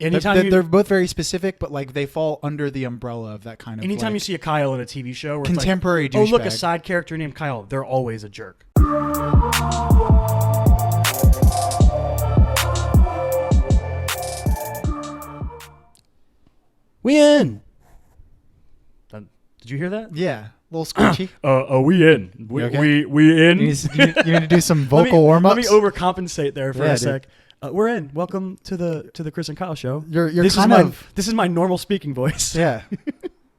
They're both very specific, but like they fall under the umbrella of that kind of. Anytime you see a Kyle in a TV show, where contemporary it's like, douchebag. oh look, a side character named Kyle, they're always a jerk. We in. Did you hear that? Yeah, a little screechy. We in. We in. You need to do some vocal warm-ups. Let me overcompensate there for a sec. We're in. Welcome to the Chris and Kyle show. This is my normal speaking voice. Yeah,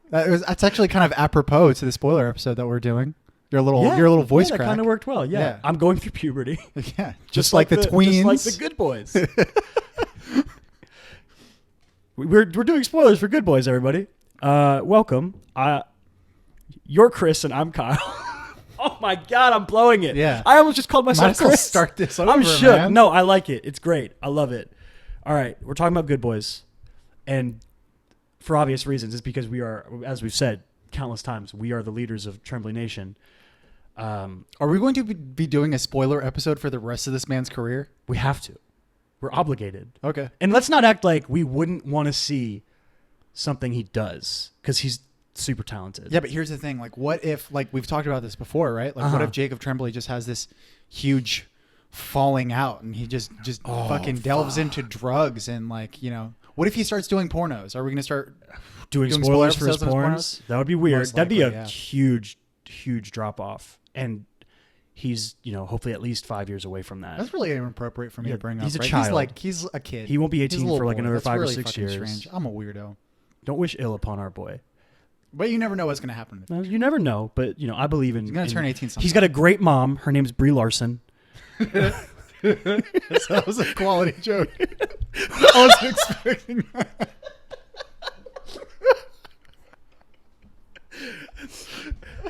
that's actually kind of apropos to the spoiler episode that we're doing. Your little voice crack. That kind of worked well. Yeah, I'm going through puberty. Yeah, just like the tweens, just like the good boys. We're doing spoilers for Good Boys, everybody. Welcome. You're Chris and I'm Kyle. Oh my God, I'm blowing it. Yeah. I almost just called myself Chris. Start this over, I'm shook. man. No, I like it. It's great. I love it. All right, we're talking about Good Boys. And for obvious reasons, it's because we are, as we've said countless times, we are the leaders of Trembly Nation. Are we going to be doing a spoiler episode for the rest of this man's career? We have to. We're obligated. Okay. And let's not act like we wouldn't want to see something he does, because he's super talented. Yeah, but here's the thing. Like, what if, like, we've talked about this before, right? Like, what if Jacob Tremblay just has this huge falling out and he just fucking delves into drugs and, like, you know, what if he starts doing pornos? Are we going to start doing spoilers for his episodes of pornos? That would be weird. Most That'd be likely, a huge drop off. And he's, hopefully at least 5 years away from that. That's really inappropriate for me to bring up. He's a right? child. He's a kid. He won't be 18 for like another That's 5 really or 6 fucking years. Strange. I'm a weirdo. Don't wish ill upon our boy. But you never know what's going to happen. No, you never know, but I believe in. He's going to turn 18 sometime. He's got a great mom. Her name's Brie Larson. That was a quality joke. I wasn't expecting that.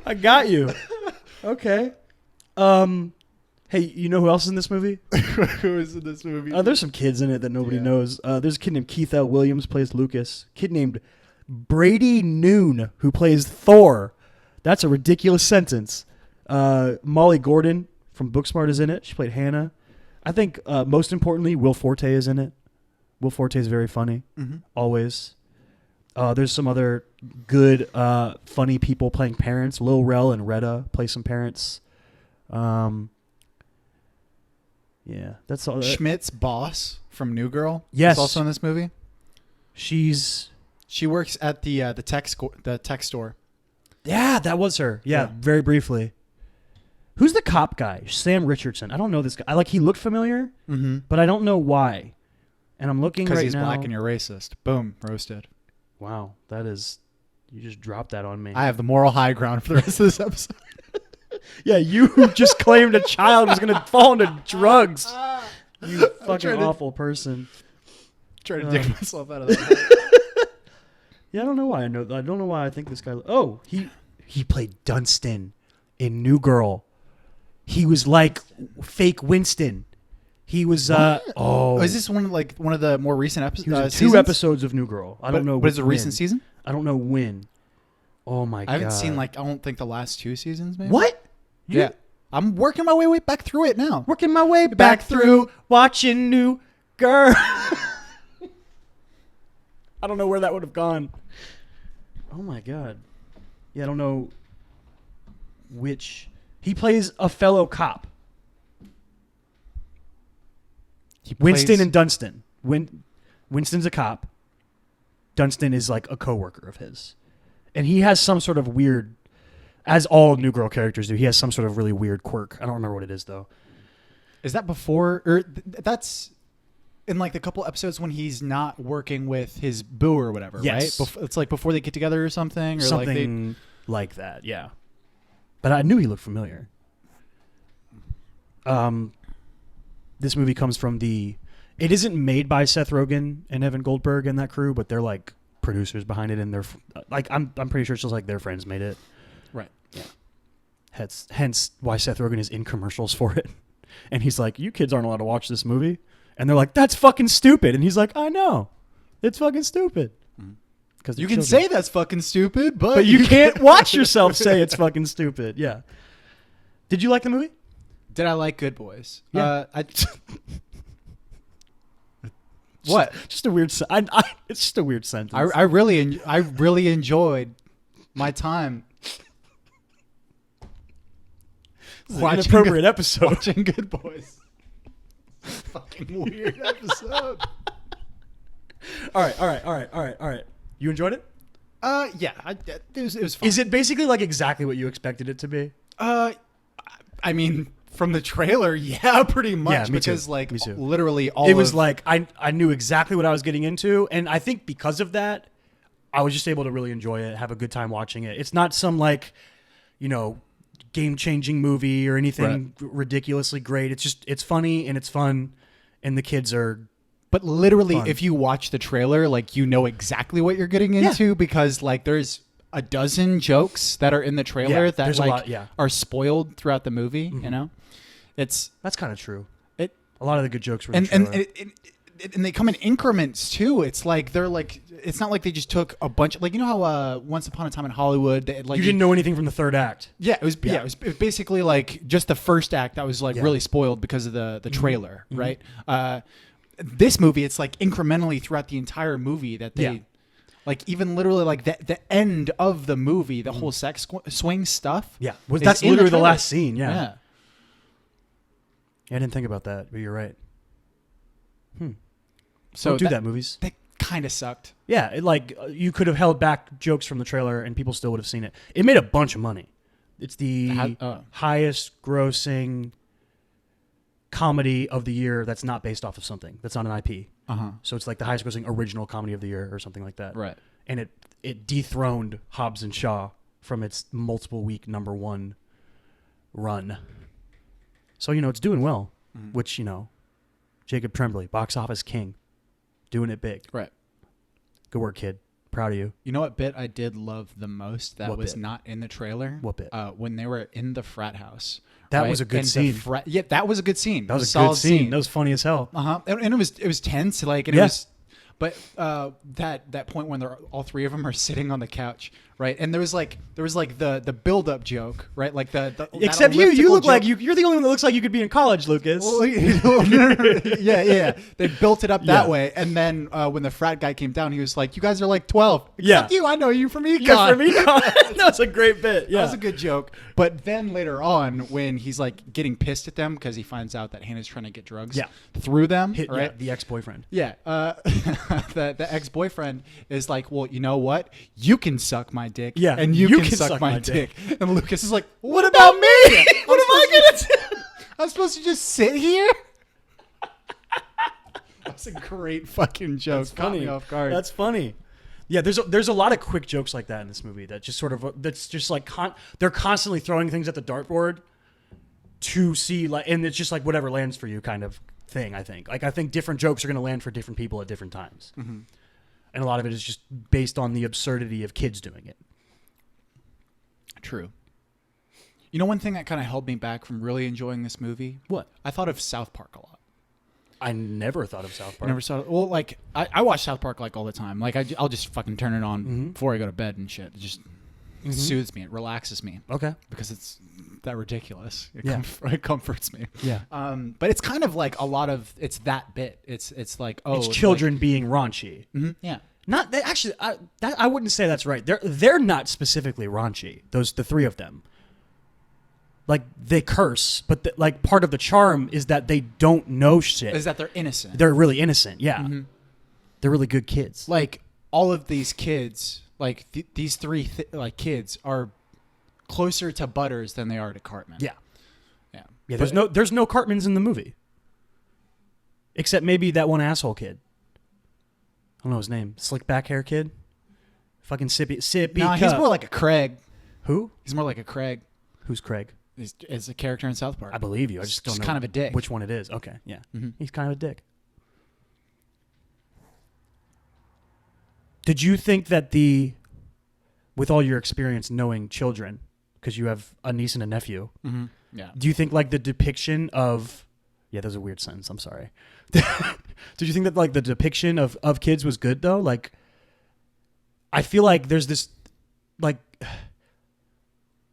I got you. Okay. Hey, you know who else is in this movie? Who is in this movie? There's some kids in it that nobody knows. There's a kid named Keith L. Williams plays Lucas. Kid named Brady Noon who plays Thor. That's a ridiculous sentence. Molly Gordon from Booksmart is in it. She played Hannah. I think most importantly, Will Forte is in it. Will Forte is very funny. Mm-hmm. Always. There's some other good, funny people playing parents. Lil Rel and Retta play some parents. Yeah, that's all. Schmidt's boss from New Girl. Yes, is also in this movie. She works at the tech store. Yeah, that was her. Yeah, very briefly. Who's the cop guy? Sam Richardson. I don't know this guy. He looked familiar, but I don't know why. And I'm looking right now. Because he's black and you're racist. Boom, roasted. Wow, you just dropped that on me. I have the moral high ground for the rest of this episode. Yeah, you just claimed a child was going to fall into drugs. You fucking awful person. Trying to dig myself out of that. Yeah, I don't know why. I don't know why I think this guy. Oh, he played Dunstan in New Girl. He was like fake Winston. He was. Is this one of the more recent episodes? Two episodes of New Girl. I don't know. But is it a recent season? I don't know when. Oh my god! I haven't seen I don't think the last 2 seasons. Maybe. What? Yeah, I'm working my way back through it now. Working my way back through watching New Girl. I don't know where that would have gone. Oh my god! Yeah, I don't know which. He plays a fellow cop. Winston and Dunstan. Winston's a cop. Dunstan is like a coworker of his. And he has some sort of weird, as all New Girl characters do, he has some sort of really weird quirk. I don't remember what it is, though. Is that before, or that's in like the couple episodes when he's not working with his boo or whatever, yes. Right? It's like before they get together or something? Or something like that, yeah. But I knew he looked familiar. This movie comes from it isn't made by Seth Rogen and Evan Goldberg and that crew, but they're like producers behind it, and they're like I'm pretty sure it's just like their friends made it. Right. Yeah. Hence why Seth Rogen is in commercials for it. And he's like, "You kids aren't allowed to watch this movie." And they're like, "That's fucking stupid." And he's like, "I know. It's fucking stupid." Because you can say that's fucking stupid, but you can't watch yourself say it's fucking stupid. Yeah. Did you like the movie? Did I like Good Boys? Yeah. What? Just a weird. It's just a weird sentence. I really enjoyed my time. This is an inappropriate episode. Watching Good Boys. Fucking weird episode. All right. You enjoyed it? Yeah, it was fun. Is it basically like exactly what you expected it to be? I mean, from the trailer, yeah, pretty much. Yeah, me because too. like Me too. literally all It was of, like I knew exactly what I was getting into, and I think because of that, I was just able to really enjoy it, have a good time watching it. It's not some like, game-changing movie or anything ridiculously great. It's funny and it's fun, and the kids are. But literally, fun. if you watch the trailer, like you know exactly what you're getting into because like there's a dozen jokes that are in the trailer that like are spoiled throughout the movie. Mm-hmm. You know, that's kind of true. A lot of the good jokes were in the trailer. And they come in increments too. It's like they're like it's not like they just took a bunch. Like you know how Once Upon a Time in Hollywood, they, like you didn't know anything from the third act. Yeah, it was basically like just the first act that was like really spoiled because of the trailer, right? This movie, it's like incrementally throughout the entire movie that they, like even literally like the end of the movie, the whole sex swing stuff. Yeah, that's literally the last scene. Yeah. I didn't think about that, but you're right. So don't do that, movies. That kind of sucked. Yeah, you could have held back jokes from the trailer and people still would have seen it. It made a bunch of money. It's the highest grossing comedy of the year that's not based off of something. That's not an IP. So it's like the highest grossing original comedy of the year or something like that. Right. And it dethroned Hobbs and Shaw from its multiple week number one run. So, it's doing well, which, Jacob Tremblay, box office king, doing it big. Right. Good work, kid. Proud of you. You know what bit I did love the most that was not in the trailer? What bit? When they were in the frat house. That was a good scene. That was a good scene. That was a good scene. That was funny as hell. And it was tense. Like, and it was, but that point when all three of them are sitting on the couch, right? And there was like the build up joke, right? Like the except you look like you're the only one that looks like you could be in college, Lucas. Well, yeah. They built it up that way, and then when the frat guy came down, he was like, "You guys are like 12." Except you, I know you from econ. You're from econ. That's a great bit. Yeah, that was a good joke. But then later on, when he's like getting pissed at them because he finds out that Hannah's trying to get drugs through them, right? The ex-boyfriend. Yeah, the ex-boyfriend is like, "Well, you know what? You can suck my dick, and you can suck my dick." And Lucas is like, "What about me? What am I gonna do? I'm supposed to just sit here?" That's a great fucking joke. That's funny. Caught me off guard. That's funny. Yeah, there's a lot of quick jokes like that in this movie that just sort of that's just like they're constantly throwing things at the dartboard to see and it's just like whatever lands for you kind of thing. I think different jokes are going to land for different people at different times, and a lot of it is just based on the absurdity of kids doing it. True. You know, one thing that kind of held me back from really enjoying this movie? What? I thought of South Park a lot. I never thought of South Park. Never saw it. Well, like I watch South Park like all the time. Like I'll just fucking turn it on before I go to bed and shit. It just soothes me. It relaxes me. Okay. Because it's that ridiculous. It comforts me. Yeah. But it's kind of like a lot of it's that bit. It's like it's children being raunchy. Yeah. Not that actually. I wouldn't say that's right. They're not specifically raunchy. The three of them. Like they curse, but part of the charm is that they don't know shit. Is that they're innocent? They're really innocent. Yeah, they're really good kids. Like all of these kids, like these three kids are closer to Butters than they are to Cartman. Yeah. There's no Cartmans in the movie, except maybe that one asshole kid. I don't know his name. Slick back hair kid. Fucking sippy. No, he's more like a Craig. Who? He's more like a Craig. Who's Craig? Is a character in South Park. I believe you. I just don't know. He's kind of a dick. Which one it is. Okay, yeah. He's kind of a dick. Did you think that with all your experience knowing children, because you have a niece and a nephew, do you think like the depiction of, that was a weird sentence, I'm sorry. Did you think that like the depiction of kids was good though? Like, I feel like there's this, like,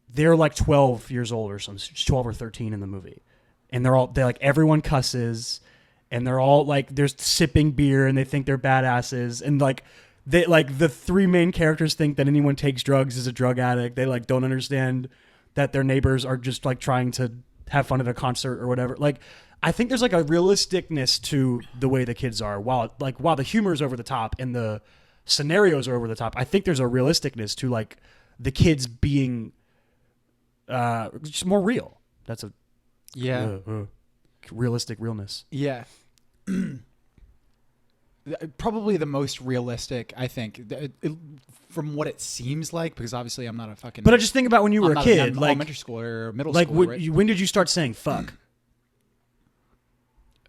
they're like 12 years old or something, 12 or 13 in the movie. And they're like, everyone cusses and they're all like they're sipping beer and they think they're badasses, and like they like the three main characters think that anyone takes drugs is a drug addict. They like don't understand that their neighbors are just like trying to have fun at a concert or whatever. Like I think there's like a realisticness to the way the kids are. While the humor is over the top and the scenarios are over the top, I think there's a realisticness to like the kids being just more real. That's a realistic realness. Yeah. Probably the most realistic, I think, from what it seems like, because obviously I'm not a fucking. But I just think about when you were a kid, like elementary school or middle like school. Right? When did you start saying fuck?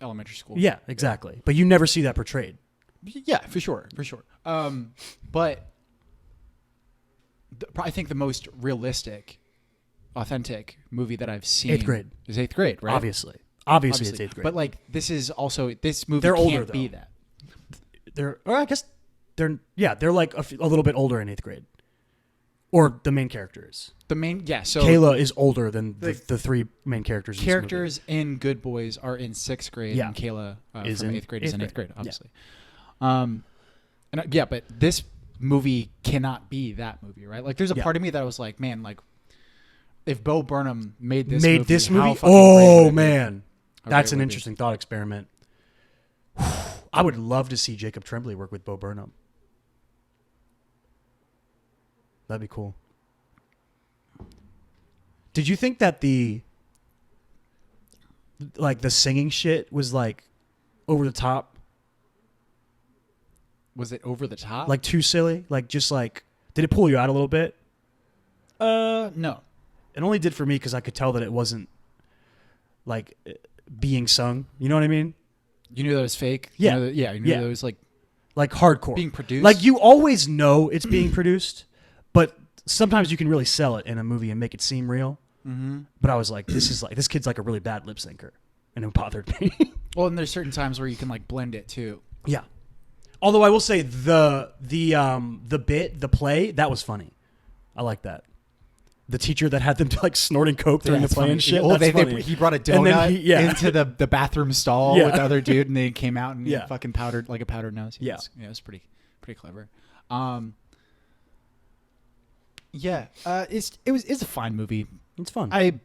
Elementary school. Yeah, exactly. Yeah. But you never see that portrayed. Yeah, for sure. But I think the most realistic, authentic movie that I've seen Eighth grade is Eighth Grade, right? Obviously it's Eighth Grade. But like this movie they're can't older, be though. that. I guess they're like a little bit older in eighth grade, or the main characters. So Kayla is older than the three main characters. Characters in Good Boys are in sixth grade, and Kayla is from in eighth grade is in eighth grade, obviously. Yeah. But this movie cannot be that movie, right? Like, there's a part of me that was like, man, like, if Bo Burnham made this movie, oh man, that's an interesting thought experiment. I would love to see Jacob Tremblay work with Bo Burnham. That'd be cool. Did you think that the singing shit was like over the top? Was it over the top? Like too silly? Like just like, did it pull you out a little bit? No. It only did for me because I could tell that it wasn't like being sung. You know what I mean? You knew that was fake? Yeah. You knew that it was like hardcore. Being produced? Like you always know it's being produced, but sometimes you can really sell it in a movie and make it seem real. Mm-hmm. But I was like, this kid's like a really bad lip syncer. And it bothered me. Well, and there's certain times where you can like blend it too. Yeah. Although I will say the play, that was funny. I like that. The teacher that had them like snorting coke during the play and shit. Oh, that's funny. He brought a donut into the bathroom stall with the other dude, and they came out and he fucking powdered like a powdered nose. Yeah, it was pretty clever. It's a fine movie. It's fun. It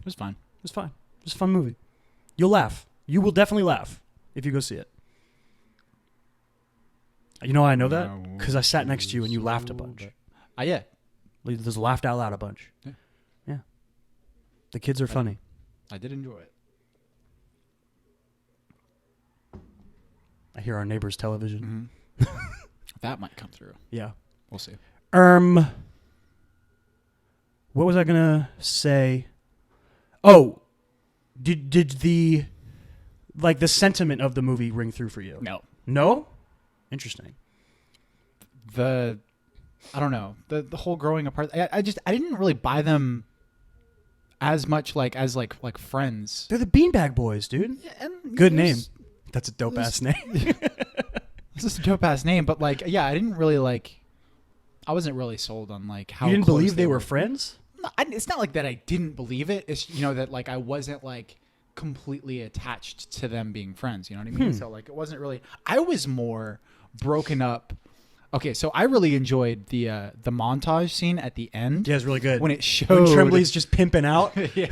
was fine. It's fine. It's a fun movie. You'll laugh. You will definitely laugh if you go see it. You know how I know that? Because I sat next to you and you laughed a bunch. Yeah. There's laughed out loud a bunch. Yeah. The kids are funny. I did enjoy it. I hear our neighbor's television. Mm-hmm. That might come through. Yeah. We'll see. What was I going to say? Oh, did the sentiment of the movie ring through for you? No. No? Interesting. I don't know. The whole growing apart. I didn't really buy them as much as friends. They're the Beanbag Boys, dude. Yeah, and good name. That's a dope ass name. It's just a dope ass name, but I didn't really I wasn't really sold on how you didn't believe they were friends. No, it's not like that. I didn't believe it. It's that I wasn't completely attached to them being friends. You know what I mean? So it wasn't really. I was more broken up. Okay, so I really enjoyed the montage scene at the end. Yeah, it's really good when it showed when Tremblay's just pimping out. Yeah,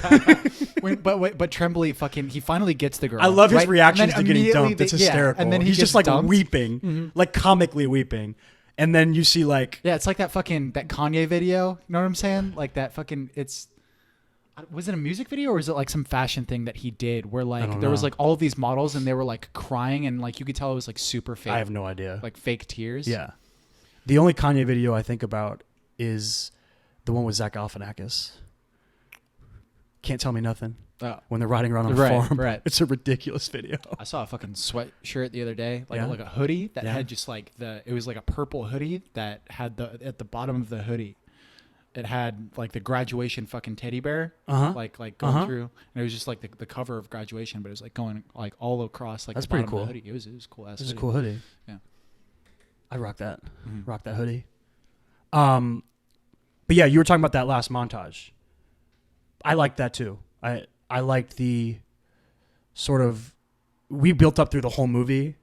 but Tremblay he finally gets the girl. I love his reactions to getting dumped. It's hysterical. And then he's just dumped. Weeping, comically weeping. And then you see it's like that Kanye video. You know what I'm saying? Like that fucking was it a music video or was it some fashion thing that he did where there was all of these models and they were crying and you could tell it was super fake. I have no idea. Fake tears. Yeah. The only Kanye video I think about is the one with Zach Galifianakis. Can't Tell Me Nothing. Oh. When they're riding around on a farm. Right. It's a ridiculous video. I saw a fucking sweatshirt the other day, like a hoodie that had just it was a purple hoodie that had at the bottom of the hoodie, it had the graduation fucking teddy bear, going through, and it was just the cover of graduation, but it was going all across That's the pretty bottom cool. of the hoodie. It was cool ass. It's a cool hoodie. Yeah, I'd rock that. Mm-hmm. Rock that hoodie. But yeah, you were talking about that last montage. I like that too. I I liked the sort of we built up through the whole movie.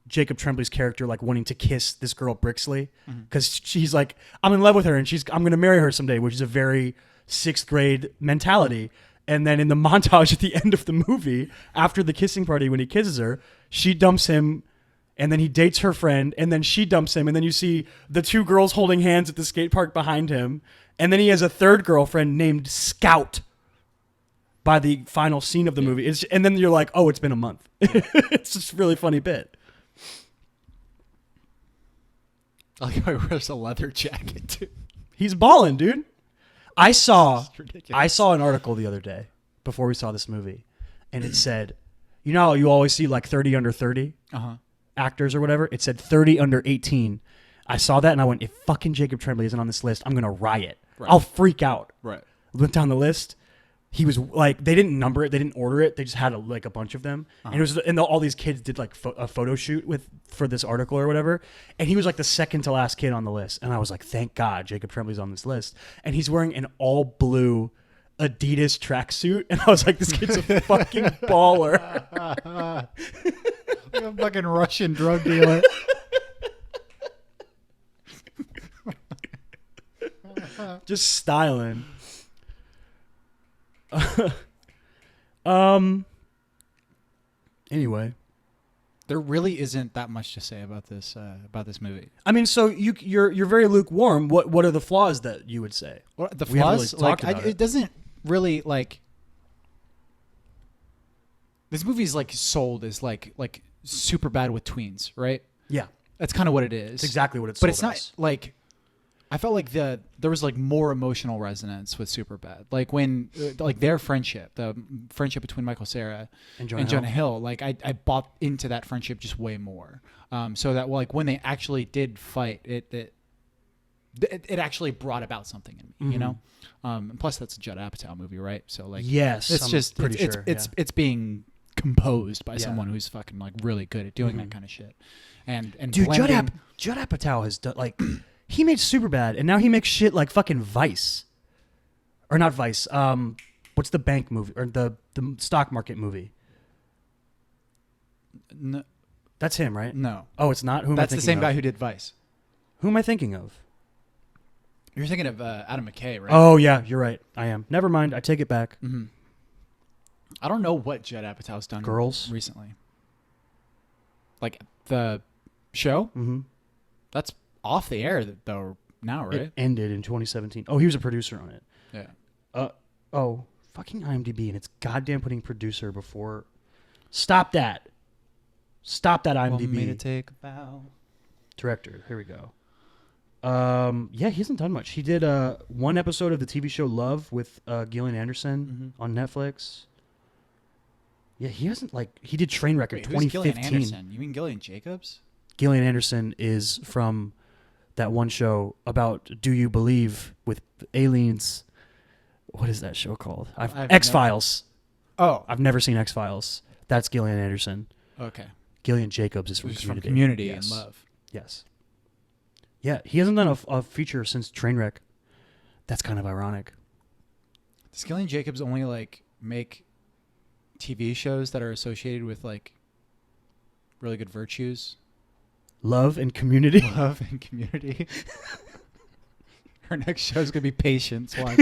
Jacob Tremblay's character like wanting to kiss this girl Brixley because she's like, I'm in love with her and I'm going to marry her someday, which is a very 6th grade mentality. And then in the montage at the end of the movie, after the kissing party, when he kisses her, she dumps him and then he dates her friend and then she dumps him. And then you see the 2 girls holding hands at the skate park behind him. And then he has a 3rd girlfriend named Scout by the final scene of the movie. And then you're like, oh, it's been a month. It's just a really funny bit. I like how he wears a leather jacket too. He's balling, dude. I saw an article the other day before we saw this movie, and it said, you know how you always see like 30 under 30 actors or whatever? It said 30 under 18. I saw that and I went, if fucking Jacob Tremblay isn't on this list, I'm going to riot. Right. I'll freak out. Right. Went down the list. He was like, they didn't number it, they didn't order it, they just had a bunch of them, and it was, and all these kids did like a photo shoot for this article or whatever, and he was like the second to last kid on the list, and I was like, thank God Jacob Tremblay's on this list, and he's wearing an all blue Adidas tracksuit, and I was like, this kid's a fucking baller, like a fucking Russian drug dealer. Just styling. Anyway, there really isn't that much to say about this movie. I mean, so you're very lukewarm. What are the flaws that you would say? Well, the flaws, really like it doesn't really like. This movie is like sold as like super bad with tweens, right? Yeah, that's kind of what it is. It's exactly what it's. But it's not like. I felt like there was like more emotional resonance with Superbad. Like when like their friendship, the friendship between Michael Cera and Jonah Hill, like I bought into that friendship just way more. So that like when they actually did fight, it actually brought about something in me, you know. And plus that's a Judd Apatow movie, right? So like yes, it's I'm just pretty sure it's being composed by someone who's fucking like really good at doing that kind of shit. And dude, Judd Apatow has done like. He made Superbad, and now he makes shit like fucking Vice, or not Vice. What's the bank movie or the stock market movie? No, that's him, right? No. Oh, it's not. That's the same guy who did Vice. Who am I thinking of? You're thinking of Adam McKay, right? Oh yeah, you're right. I am. Never mind. I take it back. Mm-hmm. I don't know what Judd Apatow's done. Girls recently. Like the show. Mm-hmm. That's off the air though now, right? It ended in 2017. Oh, he was a producer on it. Yeah. Oh, fucking IMDb, and it's goddamn putting producer before. Stop that. Stop that IMDb. Want me to take a bow. Director. Here we go. Yeah, he hasn't done much. He did one episode of the TV show Love with Gillian Anderson on Netflix. Yeah, he hasn't he did Trainwreck in 2015. Who's Gillian Anderson? You mean Gillian Jacobs? Gillian Anderson is from that one show about Do You Believe with aliens. What is that show called? X-Files. Oh. I've never seen X-Files. That's Gillian Anderson. Okay. Gillian Jacobs is from Community yes. and Love. Yes. Yeah, he hasn't done a feature since Trainwreck. That's kind of ironic. Does Gillian Jacobs only make TV shows that are associated with really good virtues? Love and Community. Love and Community. Her next show is going to be Patience. Watch.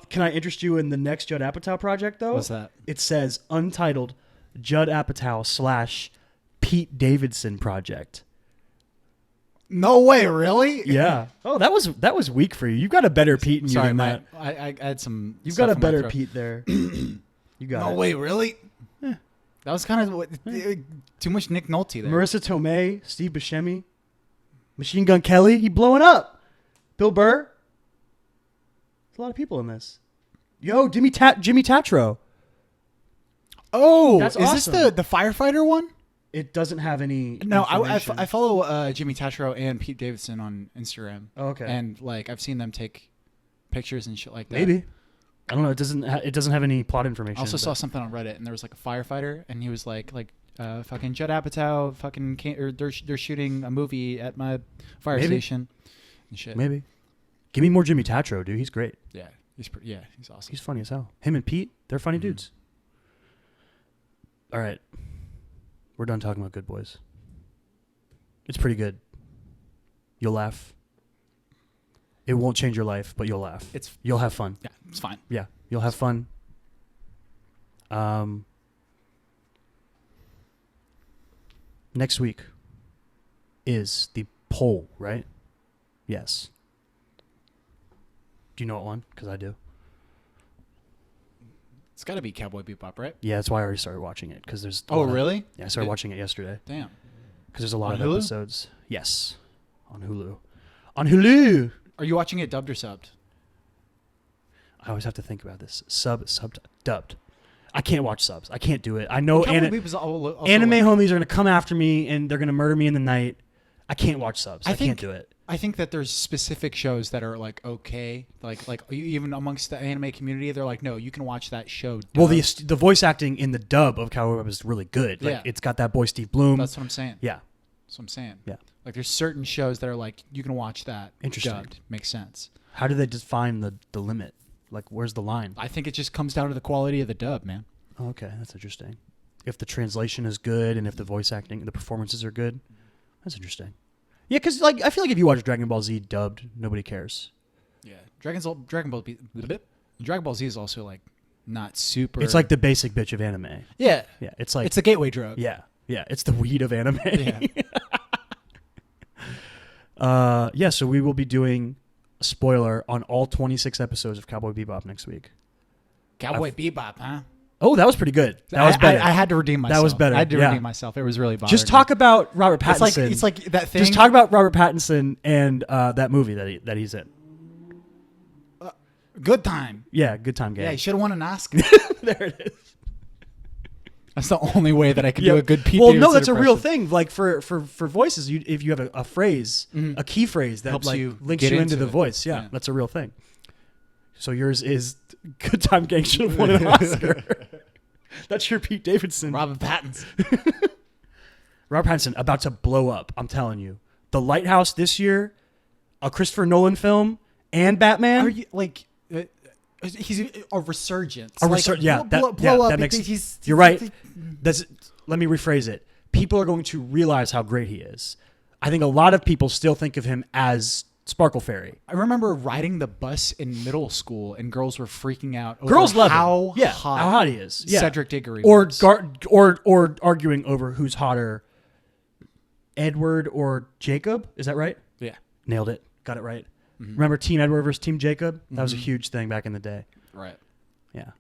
Can I interest you in the next Judd Apatow project, though? What's that? It says Untitled Judd Apatow / Pete Davidson project. No way, really? Yeah. Oh, that was weak for you. You've got a better Pete in you than that. I had some. You've got a better Pete there. You got it. No way, really? Yeah. That was kind of too much Nick Nolte there. Marissa Tomei, Steve Buscemi, Machine Gun Kelly. He blowing up. Bill Burr. There's a lot of people in this. Yo, Jimmy Tatro. Oh, that's is awesome. This the firefighter one? It doesn't have any. No, I follow Jimmy Tatro and Pete Davidson on Instagram. Oh, okay. And I've seen them take pictures and shit like that. Maybe. I don't know. It doesn't have any plot information. I also saw something on Reddit, and there was a firefighter, and he was fucking Judd Apatow, they're shooting a movie at my fire station and shit. Maybe. Give me more Jimmy Tatro, dude. He's great. Yeah. He's awesome. He's funny as hell. Him and Pete, they're funny dudes. All right. We're done talking about Good Boys. It's pretty good. You'll laugh. It won't change your life, but you'll laugh. You'll have fun. Yeah, it's fine. Yeah, you'll have fun. Next week is the poll, right? Yes. Do you know what one? Because I do. It's got to be Cowboy Bebop, right? Yeah, that's why I already started watching it. Because there's. Really? Yeah, I started watching it yesterday. Damn. Because there's a lot On of Hulu? episodes. Yes, on Hulu. On Hulu. Are you watching it dubbed or subbed? I always have to think about this. Dubbed. I can't watch subs. I can't do it. I know Cowboy Bebop is also anime like, homies are going to come after me and they're going to murder me in the night. I can't watch subs. I can't do it. I think that there's specific shows that are like okay, like even amongst the anime community, they're like, no, you can watch that show. Dubbed. Well, the voice acting in the dub of Cowboy Bebop is really good. Like, it's got that boy Steve Bloom. That's what I'm saying. Yeah, that's what I'm saying. Yeah, like there's certain shows that are like you can watch that. Interesting. Dubbed. Makes sense. How do they define the limit? Like, where's the line? I think it just comes down to the quality of the dub, man. Oh, okay, that's interesting. If the translation is good and if the voice acting, the performances are good, that's interesting. Yeah, because like I feel like if you watch Dragon Ball Z dubbed, nobody cares. Yeah, Dragon Ball Z is also like not super. It's like the basic bitch of anime. Yeah, It's like it's a gateway drug. Yeah, it's the weed of anime. Yeah. So we will be doing a spoiler on all 26 episodes of Cowboy Bebop next week. Cowboy Bebop, huh? Oh, that was pretty good. That was better. I had to redeem myself. That was better. I had to redeem myself. It was really bothering Just talk me. about Robert Pattinson. It's like that thing. Just talk about Robert Pattinson and that movie that he's in. Good Time. Yeah, Good Time Gang. Yeah, he should have won an Oscar. There it is. That's the only way that I could do a good Pete Well, Davidson no, that's impression. a real thing. Like for voices, if you have a phrase, a key phrase that Helps like you links get you into into the it. voice. Yeah, Yeah. that's a real thing. So yours is Good Time Gang should have won an Oscar. That's your Pete Davidson. Robert Pattinson. Robert Pattinson about to blow up. I'm telling you. The Lighthouse this year, a Christopher Nolan film, and Batman. Are you like? He's a resurgence. Yeah, blow up. that makes. You're right. Let me rephrase it. People are going to realize how great he is. I think a lot of people still think of him as Sparkle Fairy. I remember riding the bus in middle school, and girls were freaking out over Girls love how him. hot how hot he is. Yeah. Cedric Diggory or was. or arguing over who's hotter, Edward or Jacob. Is that right? Yeah, nailed it. Got it right. Mm-hmm. Remember Team Edward versus Team Jacob? That was a huge thing back in the day. right. Yeah.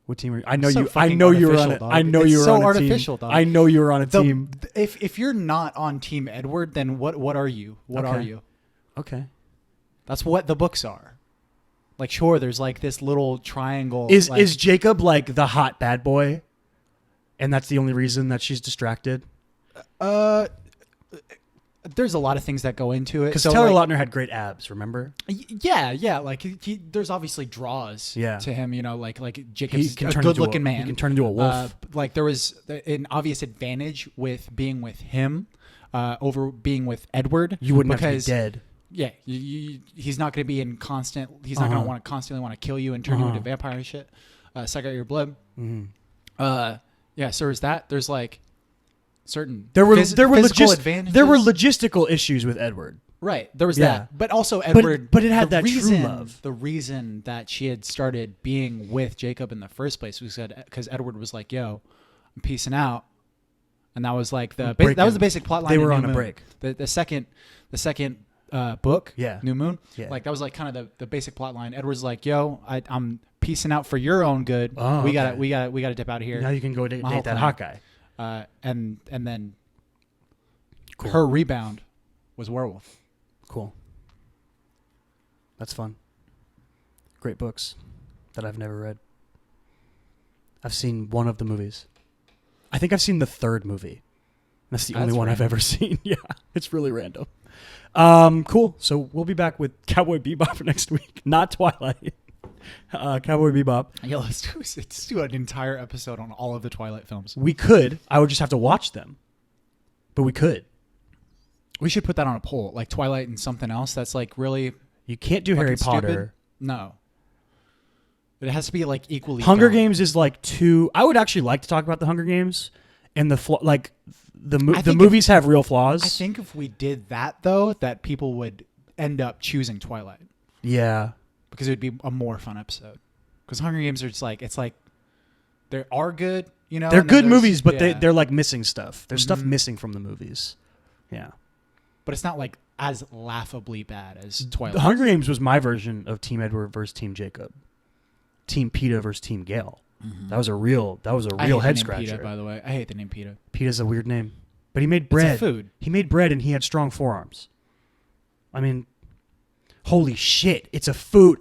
What team were you? I know So you. I fucking know you were on artificial, it. dog. I know It's you were so on a artificial, team. dog. I know you were on a team. If you're not on Team Edward, then what are you? What Okay. are you? Okay. That's what the books are. Like, sure, there's like this little triangle. Is Jacob like the hot bad boy, and that's the only reason that she's distracted? There's a lot of things that go into it. Because So, Taylor like, Lautner had great abs. Remember? Yeah. Like there's obviously draws to him. You know, like Jacob's a good-looking man. He can turn into a wolf. Like there was an obvious advantage with being with him over being with Edward. You wouldn't have because, to be dead. Yeah, he's not going to be in constant. He's not going to want to constantly want to kill you and turn you into vampire and shit. Suck out your blood. Mm-hmm. Yeah. So there's that. There's like certain There were physical advantages. There were logistical issues with Edward. Right. There was Yeah. that. But also Edward. But it had the that true reason, love. The reason that she had started being with Jacob in the first place was because Edward was like, "Yo, I'm peacing out," and that was like that was the basic plot line. They were in on New a Moon. break. The second book, New Moon. Yeah. Like that was like kind of the basic plot line. Edward's like, "Yo, I'm peacing out for your own good. Oh, we okay. gotta dip out of here. Now you can go date My whole that plan. hot guy." And then Cool. her rebound was werewolf. Cool. That's fun. Great books that I've never read. I've seen one of the movies. I think I've seen the third movie. That's the only one I've ever seen. Yeah, it's really random. Cool. So we'll be back with Cowboy Bebop next week, not Twilight. Cowboy Bebop. Yeah, let's do an entire episode on all of the Twilight films. We could. I would just have to watch them. But we could. We should put that on a poll, like Twilight and something else that's like really. You can't do Harry Potter. Stupid. No. It has to be like equally. Hunger done. Games is like too. I would actually like to talk about the Hunger Games and the think movies have real flaws. I think if we did that though, that people would end up choosing Twilight. Yeah. Because it would be a more fun episode. Because Hunger Games are just like they are good, you know. They're good movies, but yeah. they're like missing stuff. There's stuff missing from the movies. Yeah. But it's not like as laughably bad as Twilight. The Hunger Games was my version of Team Edward versus Team Jacob. Team PETA versus Team Gale. Mm-hmm. That was a real head scratcher. PETA, by the way, I hate the name PETA. PETA's a weird name, but he made bread. It's a food. He made bread and he had strong forearms. I mean, holy shit! It's a food.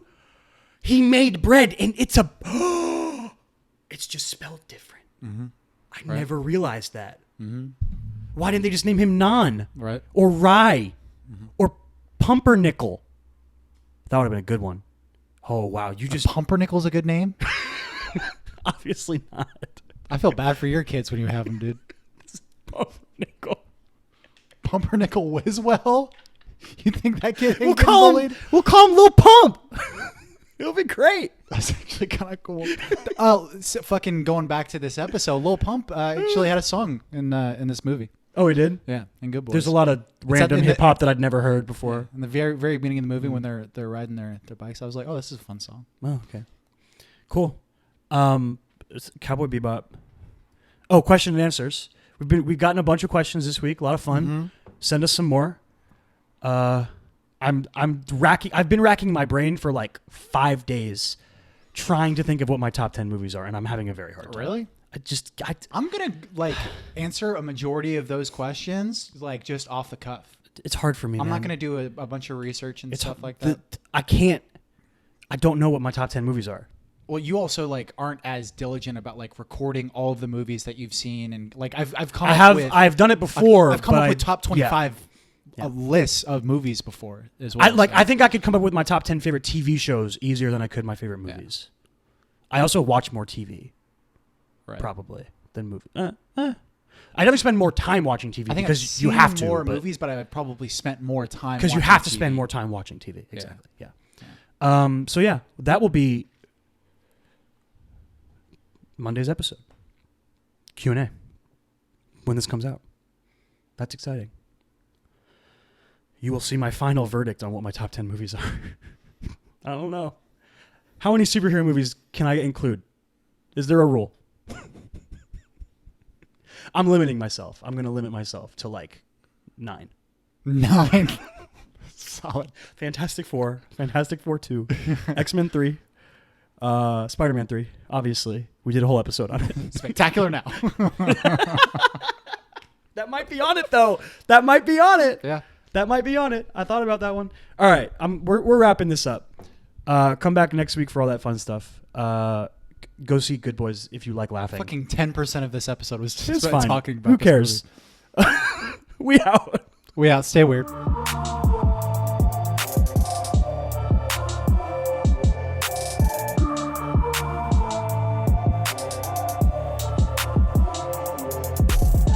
He made bread and it's a. It's just spelled different. Mm-hmm. I never realized that. Mm-hmm. Why didn't they just name him Nan? Right. Or Rye? Mm-hmm. Or Pumpernickel? That would have been a good one. Oh, wow. You just... Pumpernickel's a good name? Obviously not. I feel bad for your kids when you have them, dude. Pumpernickel. Pumpernickel Wiswell? You think that kid ain't We'll call him Lil Pump. It'll be great. That's actually kind of cool. So fucking going back to this episode, Lil Pump actually had a song in this movie. Oh, he did? Yeah, in Good Boys. There's a lot of random hip hop that I'd never heard before. In the very very beginning of the movie, when they're riding their bikes, I was like, oh, this is a fun song. Oh, okay, cool. Cowboy Bebop. Oh, question and answers. We've gotten a bunch of questions this week. A lot of fun. Mm-hmm. Send us some more. I've been racking my brain for like 5 days, trying to think of what my top 10 movies are, and I'm having a very hard time. Really? I'm gonna like answer a majority of those questions like just off the cuff. It's hard for me. I'm man. not gonna do a bunch of research and stuff like that. I can't. I don't know what my top 10 movies are. Well, you also like aren't as diligent about like recording all of the movies that you've seen, and like I've done it before. I've come up with top 25 lists of movies before as well. I think I could come up with my top 10 favorite TV shows easier than I could my favorite movies. Yeah. I also watch more TV. Right. Probably than movies. I never spend more time watching TV because you have to. More movies, but I probably spent more time because you have to spend more time watching TV. Exactly. Yeah. So yeah, that will be Monday's episode. Q&A when this comes out. That's exciting. You will see my final verdict on what my top 10 movies are. I don't know. How many superhero movies can I include? Is there a rule? I'm limiting myself. I'm going to limit myself to like 9. 9. Solid. Fantastic Four 2, X-Men 3, Spider-Man 3, obviously. We did a whole episode on it. Spectacular Now. That might be on it, though. That might be on it. Yeah. That might be on it. I thought about that one. All right. We're wrapping this up. Come back next week for all that fun stuff. Go see Good Boys if you like laughing. Fucking 10% of this episode was just fine. talking about Who cares? We out. We out. Stay weird.